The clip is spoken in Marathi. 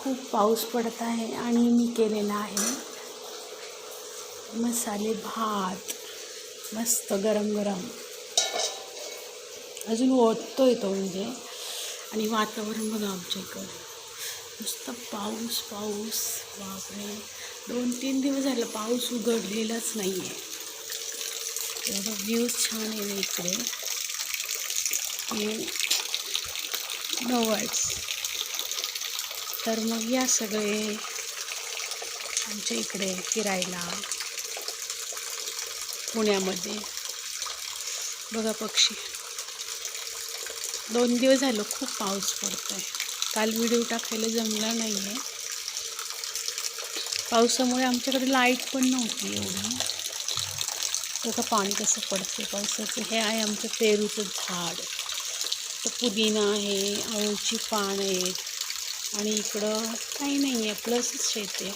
खूप पाऊस पडत आहे आणि मी केलेला आहे मसाले भात, मस्त गरम गरम. अजून ओततोय तो म्हणजे. आणि वातावरण बघा आमच्या इकडं नुसतं पाऊस पाऊस. बापरे, 2-3 दिवस झालं पाऊस उघडलेलाच नाही आहे. एवढा व्ह्यूज छान आहे ना इकडे की नो वर्ड्स. तर मग या सगळे आमच्या इकडे फिरायला पुण्यामध्ये. बघा पक्षी. 2 दिवस झालं खूप पाऊस पडतो आहे. काल व्हिडिओ टाकायला जमला नाही आहे. पावसामुळे आमच्याकडे लाईट पण नव्हती एवढी. बघा पाणी कसं पडते पावसाचं. हे आहे आमचं पेरूचं झाड. तर पुदिना आहे, आवळीची पानं आहेत आणि इकडं काही नाही आहे, प्लसच शेत आहे.